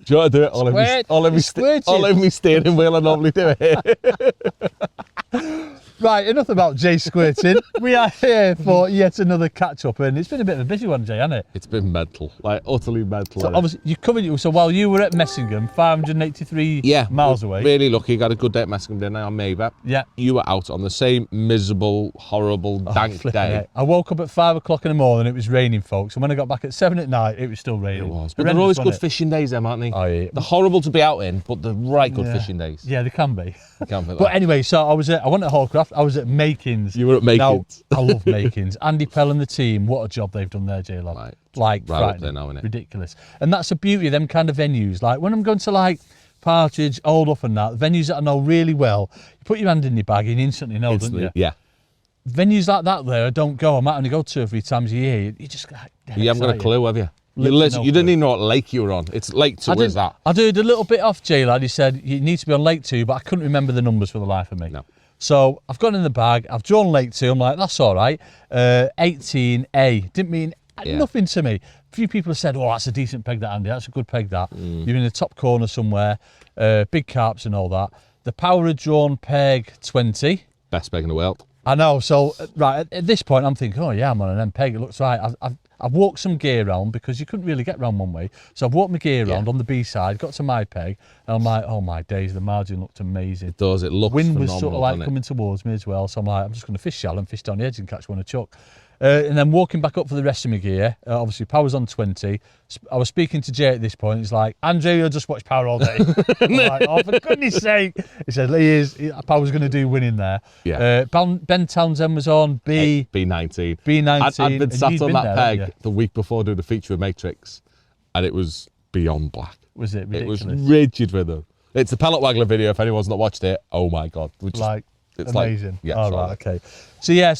Do you want to do it? I'll have me steering wheel and normally do it. Right, enough about Jay squirting. We are here for yet another catch-up, and it's been a bit of a busy one, Jay, hasn't it? It's been mental, like utterly mental. So obviously, you covered. So while you were at Messingham, 583 miles away. Really lucky. Got a good day at Messingham, didn't I, on Maybe? Yeah. You were out on the same miserable, horrible, dank day. Yeah. I woke up at 5 o'clock in the morning. It was raining, folks, and when I got back at 7 at night, it was still raining. It was. But they're always good fishing days, them, aren't they? Oh, yeah. They're horrible to be out in, but they're right good fishing days. Yeah, they can be. They can be. But anyway, so I went at Hallcraft. I was at Makins. You were at Makins. Now, I love Makins. Andy Pell and the team, what a job they've done there, J-Lad. Right. Like, right up there now, innit? Ridiculous. And that's the beauty of them kind of venues. Like, when I'm going to, like, Partridge, Old Up and that, venues that I know really well, you put your hand in your bag and you instantly know, don't you? Yeah. Venues like that there, I don't go. I might only go 2 or 3 times a year. You just get You haven't got a clue, have you? You didn't even know what lake you were on. It's Lake 2, is that? I did a little bit off, J-Lad. He said, you need to be on Lake 2, but I couldn't remember the numbers for the life of me. No. So I've gone in the bag, I've drawn Lake 2, I'm like, that's all right. 18A, didn't mean nothing to me. A few people have said, oh, that's a decent peg that, Andy, that's a good peg that. You're in the top corner somewhere, big carps and all that. The power had drawn peg 20. Best peg in the world. I know, so right, at this point I'm thinking, oh yeah, I'm on an M peg, it looks right. I've walked some gear around because you couldn't really get round one way. So I've walked my gear around on the B side, got to my peg, and I'm like, oh my days, the margin looked amazing. It does, it looks Wind phenomenal, was sort of like coming towards me as well. So I'm like, I'm just going to fish shallow and fish down the edge and catch one a chuck. And then walking back up for the rest of my gear, obviously power's on 20. I was speaking to Jay at this point. He's like, Andrew, you'll just watch power all day. I'm like, oh, for goodness sake. He said, power's going to do winning there. Yeah. Ben Townsend was on B19. I'd been sat on that peg the week before doing the feature with Matrix, and it was beyond black. Was it ridiculous? It was rigid with them. It's the Pellet Waggler video, if anyone's not watched it. Oh my God. It's amazing. Yeah. All right, okay. So yeah,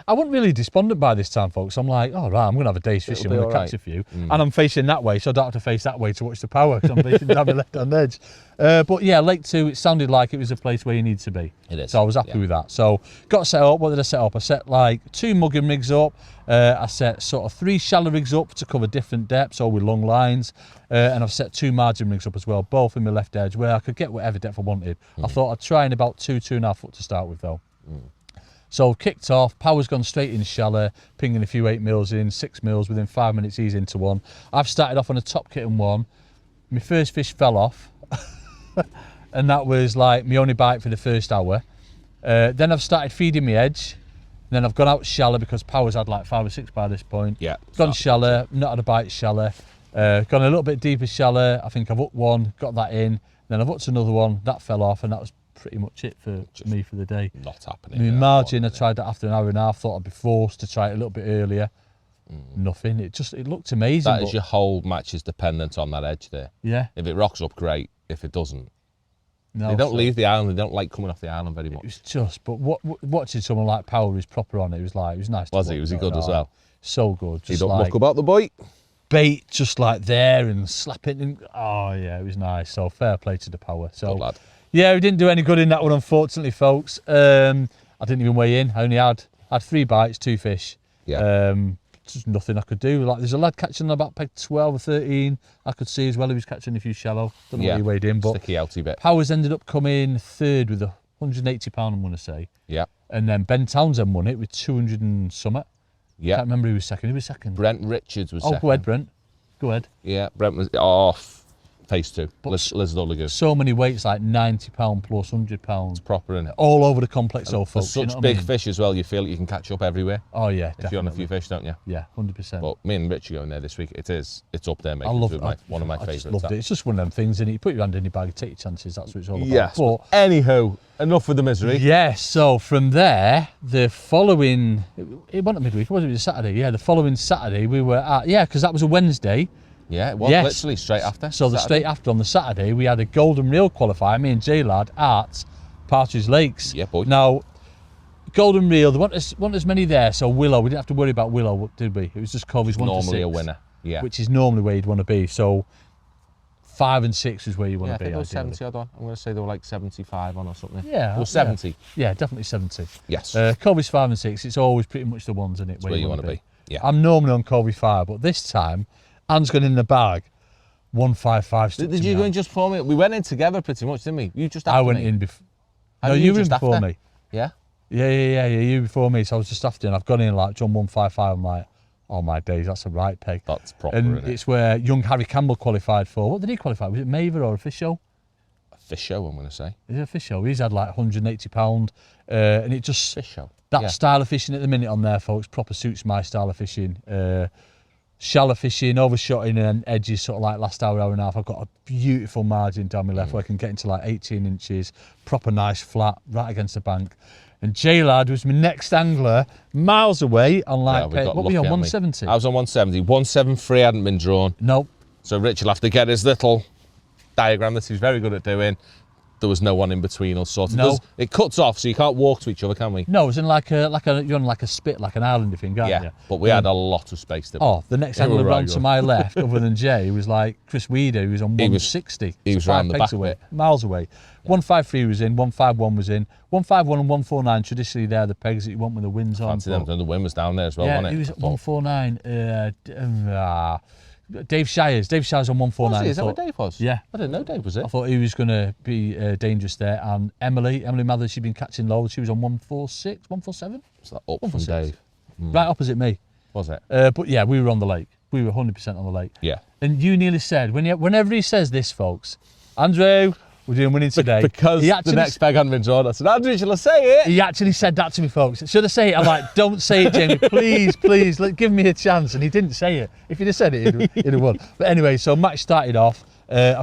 I wasn't really despondent by this time, folks. I'm like, all right, I'm going to have a day's fishing, I'm going to catch a few. And I'm facing that way, so I don't have to face that way to watch the power, because I'm facing down the left-hand edge. But yeah, Lake 2, it sounded like it was a place where you need to be. It is. So I was happy with that. So got set up. What did I set up? I set like 2 mugging rigs up. I set sort of 3 shallow rigs up to cover different depths, all with long lines. And I've set 2 margin rigs up as well, both in my left edge, where I could get whatever depth I wanted. I thought I'd try in about 2.5 foot to start with though. So kicked off, power's gone straight in shallow, pinging a few 8 mils in, 6 mils, within 5 minutes he's into one. I've started off on a top kitten one. My first fish fell off. And that was like my only bite for the first hour. Then I've started feeding my edge. Then I've gone out shallow because power's had like 5 or 6 by this point. Yeah. Gone shallow, not had a bite shallow. Gone a little bit deeper shallow. I think I've hooked one, got that in. Then I've hooked another one, that fell off, and that was pretty much it for me for the day. Not happening. My margin, I tried that after an hour and a half, thought I'd be forced to try it a little bit earlier. Nothing. It looked amazing. That is your whole match is dependent on that edge there. Yeah. If it rocks up, great. If it doesn't, no, they don't leave the island. They don't like coming off the island very much. It was just, but watching someone like Power who's proper on it, it was nice. Was he? Was he good as well? So good. He don't muck about the bite. Bait just like there and slapping. And, oh yeah, it was nice. So fair play to the Power. So good lad. Yeah, we didn't do any good in that one, unfortunately, folks. I didn't even weigh in. I only had 3 bites, 2 fish. Yeah. Just nothing I could do. Like there's a lad catching on about peg 12 or 13. I could see as well. He was catching a few shallow. Don't know what he weighed in, but sticky outy bit. Powers ended up coming 3rd with £180, I'm going to say. Yeah. And then Ben Townsend won it with 200 and something. Yeah. Can't remember who was second. Who was second? Brent Richards was second. Oh, go ahead, Brent. Go ahead. Yeah, Brent was off. Phase 2. Lizard Lagoon. So many weights, like £90 plus £100. It's proper, isn't it? All over the complex, though, folks. There's such big fish as well, you feel like you can catch up everywhere. Oh, yeah, definitely. If you're on a few fish, don't you? Yeah, 100%. But me and Rich are going there this week. It's up there, mate. I love one of my favourites. I just loved it. It's just one of them things, isn't it? You put your hand in your bag, you take your chances, that's what it's all about. Yes, but anywho, enough with the misery. Yeah, so from there, the following, it wasn't midweek, it wasn't Saturday, yeah, the following Saturday we were at, because that was a Wednesday. Yeah, it was literally straight after. So straight after on the Saturday, we had a golden reel qualifier, me and J-Lad, at Partridge Lakes. Yeah, boy. Now, golden reel, there weren't as many there, so Willow, we didn't have to worry about Willow, did we? It was just Coveys 1 to 6. Normally a winner, yeah. Which is normally where you'd want to be, so 5 and 6 is where you want to be. I think it was 70 odd on. I'm going to say they were like 75 on or something. Yeah. It was 70. Yeah, definitely 70. Yes. Coveys 5 and 6, it's always pretty much the ones, isn't it? Where you want to be. Yeah. I'm normally on Covey 5, but this time, Anne's gone in the bag. 155 stuck Did to you me go out. in just before me? We went in together pretty much, didn't we? You just after I went me. in before. How No, did you were in just before after? me. Yeah. Yeah, you before me. So I was just after, and I've gone in like John 155. I'm like, oh my days, that's a right peg. That's proper, And isn't it? it's where young Harry Campbell qualified for. What did he qualify? Was it Maver or a fish show? A fish show, I'm going to say. Is it a fish show? He's had like £180, and it just Fish show. that Yeah. style of fishing at the minute on there, folks, proper suits my style of fishing. Shallow fishing, overshotting and edges, sort of like last hour and a half. I've got a beautiful margin down my left where I can get into like 18 inches, proper nice flat, right against the bank. And J-Lad was my next angler, miles away on like, we got what were you on, lucky, hadn't we? 170? I was on 170. 173 hadn't been drawn. No, So Rich will have to get his little diagram that he's very good at doing. There was no one in between us, sort of. No. It cuts off, so you can't walk to each other, can we? no, it was in you're on like a spit, like an island thing, aren't Yeah, you? but we had a lot of space to. Oh, the next Yeah, angler right, round go to on. my left, other than Jay, was like Chris Weeder, who was on 160. he was So 5 round the pegs back away, of it. miles away. 153 was in, 151 was in, 151 and 149 traditionally they're the pegs that you want with the winds on. Fancy them. And the wind was down there as well, Yeah, wasn't it? he was I at thought. 149. Dave Shires on 149. Was he? Is that I what thought- Dave was? Yeah. I didn't know Dave was it. I thought he was going to be dangerous there. And Emily Mather, she'd been catching loads. She was on 146, 147. Was that up from 146. Dave? Right opposite me. Was it? But yeah, we were on the lake. We were 100% on the lake. Yeah. And you nearly said, whenever he says this, folks, Andrew, we're doing winning today. Because he the actually, next peg hadn't been drawn. I said, Andrew, shall I say it? he actually said that to me, folks. Should I say it? I'm like, don't say it, Jamie. Please, give me a chance. And he didn't say it. If he'd have said it, he'd have won. But anyway, so match started off. I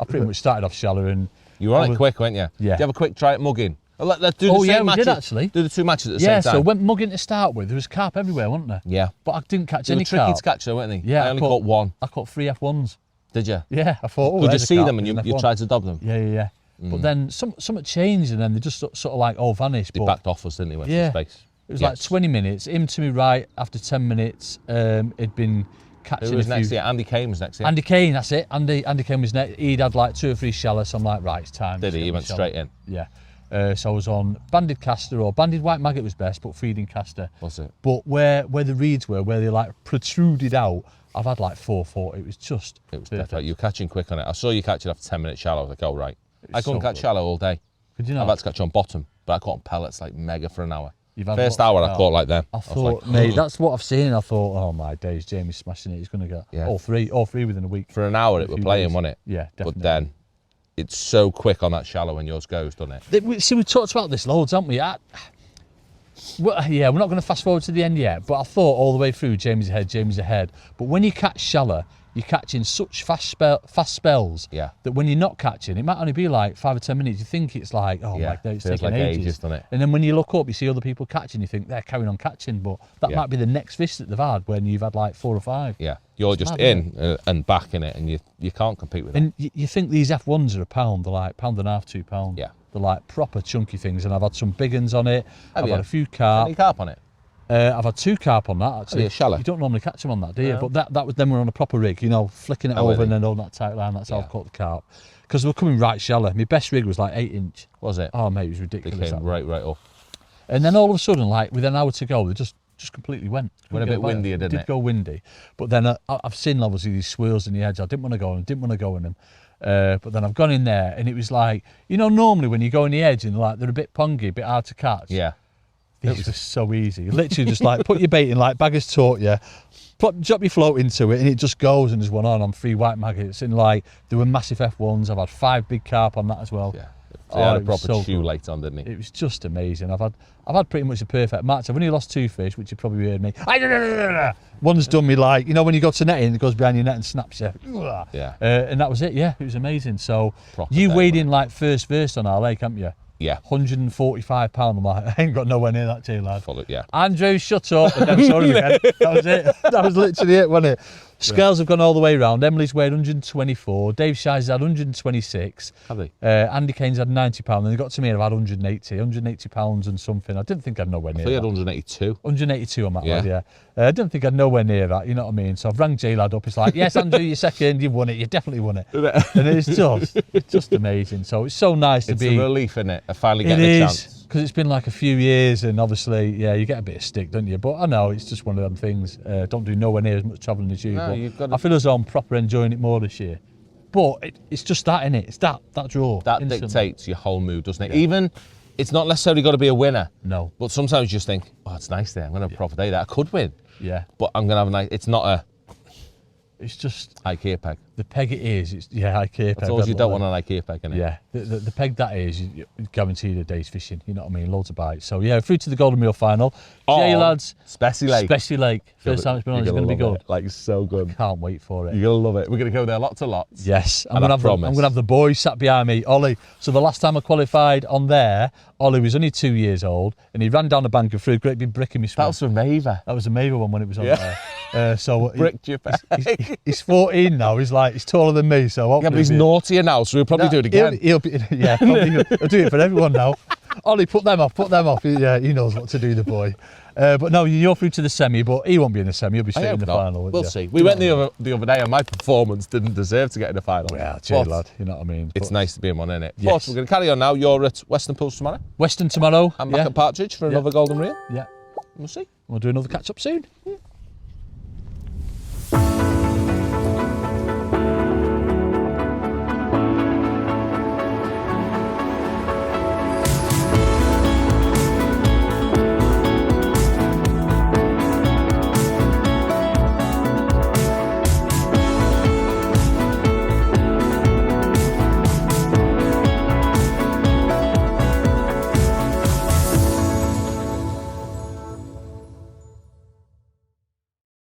pretty much started off shallow. And You were on it quick, weren't you? Yeah. Did you have a quick try at mugging? Let's do the Oh, same yeah, we matches. did actually. Do the two matches at the yeah, same so time. went mugging to start with. There was carp everywhere, wasn't there? Yeah. But I didn't catch They were any tricky carp. to catch though, weren't they? Yeah, I only caught one. I caught 3 F1s. Did you? Yeah, I thought, oh, Did you there's a see carp, them and there's an you F1. tried to dub them? Yeah. But then something changed and then they just sort of like all vanished. They But backed off us, didn't they? Went Yeah. to space. it was like 20 minutes. Him to me right after 10 minutes. He'd been catching Who was a few. next year? Andy Kane was next year. Andy Kane, that's it. Andy Kane was next. He'd had like 2 or 3 shallows. So I'm like, right, it's time. Did he? He went straight in. Yeah. So I was on banded caster or banded white maggot was best, but feeding caster. Was it? But where the reeds were, where they like protruded out, I've had like 4 It was just It was perfect. definitely. You were catching quick on it. I saw you catch it after 10 minutes shallow. I was like, oh, right. I couldn't so catch good. shallow all day. Could you I've not? had to catch on bottom, but I caught on pellets like mega for an hour. You've had First lots hour of I caught like them. I was thought, like, mate, that's what I've seen. I thought, oh my days, Jamie's smashing it. He's going to get Yeah. all three within a week. for an hour it a were few playing, days. wasn't it? Yeah, definitely. But then it's so quick on that shallow when yours goes, doesn't it? See, we talked about this loads, haven't we? Yeah, we're not going to fast forward to the end yet, but I thought all the way through, Jamie's ahead. But when you catch shallow, you're catching such fast spells Yeah. that when you're not catching, it might only be like 5 or 10 minutes. You think it's like, oh Yeah, my God, it's feels taking like ages. ages, doesn't it? And then when you look up, you see other people catching, you think they're carrying on catching, but that Yeah. might be the next fish that they've had when you've had like 4 or 5. Yeah. You're just mad, in and back in it and you can't compete with it. And you think these F1s are a pound, they're like £1.50, £2. Yeah. They're like proper chunky things, and I've had some big uns on it. Have I've you? had a few carp. Any carp on it? I've had 2 carp on that actually. you, shallow? You don't normally catch them on that, do you? No. But that was then we're on a proper rig, flicking it Oh, over really? and then on that tight line. That's how Yeah. I've caught the carp. Because we're coming right shallow. My best rig was like 8 inch. Was it? Oh mate, it was They ridiculous. came that. right up. And then all of a sudden, like with an hour to go, they just completely went. Went a bit windier, didn't It it? did go windy. But then I've seen obviously these swirls in the edge. I didn't want to go in them. But then I've gone in there and it was like, normally when you go in the edge and like they're a bit pongy, a bit hard to catch. Yeah. These were so easy. Literally just like put your bait in like Baggers taught you, drop your float into it and it just goes and there's one on 3 white maggots and like there were massive F1s. I've had 5 big carp on that as well. Yeah. So he had a it was proper so shoe good. late on, didn't he? It was just amazing. I've had pretty much a perfect match. I've only lost 2 fish, which you probably heard me. One's done me like, when you go to netting, it goes behind your net and snaps you. Yeah. And that was it, yeah. It was amazing. So Proper you day, weighed wasn't in like first on our lake, haven't you? Yeah. £145. I'm like, I ain't got nowhere near that too, lad. Follow, yeah. Andrew, shut up. I never saw him again. That was it. That was literally it, wasn't it? Scales have gone all the way around. Emily's weighed 124. Dave Shire's had 126. Have they? Andy Kane's had £90. And they got to me and I've had 180 pounds and something. I didn't think I'd nowhere I near thought you had that. 182. 182 on that Yeah. lad, yeah. I didn't think I'd nowhere near that, you know what I mean? So I've rang J-Lad up. It's like, yes, Andrew, you're second. You've won it. You definitely won it. And it's just amazing. So it's so nice to It's be. a relief, isn't it? I finally It getting a is. chance. because it's been like a few years, and obviously, yeah, you get a bit of stick, don't you? But I know it's just one of them things. Don't do nowhere near as much travelling as you. No, but you've got to... I feel as though I'm proper enjoying it more this year. But it's just that, innit? It's that draw. That instantly dictates your whole mood, doesn't it? Yeah. Even, it's not necessarily got to be a winner. No. But sometimes you just think, oh, it's nice there. I'm going to have a proper day there. I could win. Yeah. But I'm going to have a nice... It's not a... It's just... IKEA peg. The peg it is. It's, yeah, IKEA peg. That's all you don't want an IKEA peg, innit? Yeah. The peg that is, you're guaranteed a day's fishing. You know what I mean? Loads of bites. So, yeah, through to the Golden Meal final. Jay, lads. Spessy Lake. Spessy Lake. First time it's been on. It's going to be good. Like, so good. Can't wait for it. You're going to love it. We're going to go there lots and lots. Yes. I'm going to have the boys sat behind me. Ollie. So the last time I qualified on there, Ollie was only 2 years old, and he ran down the bank and threw a great big brick in my swim. That was from Maver. That was a Maver one when it was on there. So bricked your peg. He's 14 now. He's taller than me. So yeah, but he's naughtier now, so he'll probably do it again. He'll do it for everyone now. Ollie, put them off. Yeah, he knows what to do, the boy. But no, you're through to the semi, but he won't be in the semi. He'll be straight in the final. We'll see. We went the other day, and my performance didn't deserve to get in the final. Yeah, cheers, lad. You know what I mean. It's nice to be in one, isn't it? Yes. But we're going to carry on now. You're at Western Pools tomorrow. Western tomorrow. I'm back at Partridge for another Golden Reel. Yeah. We'll see. We'll do another catch up soon.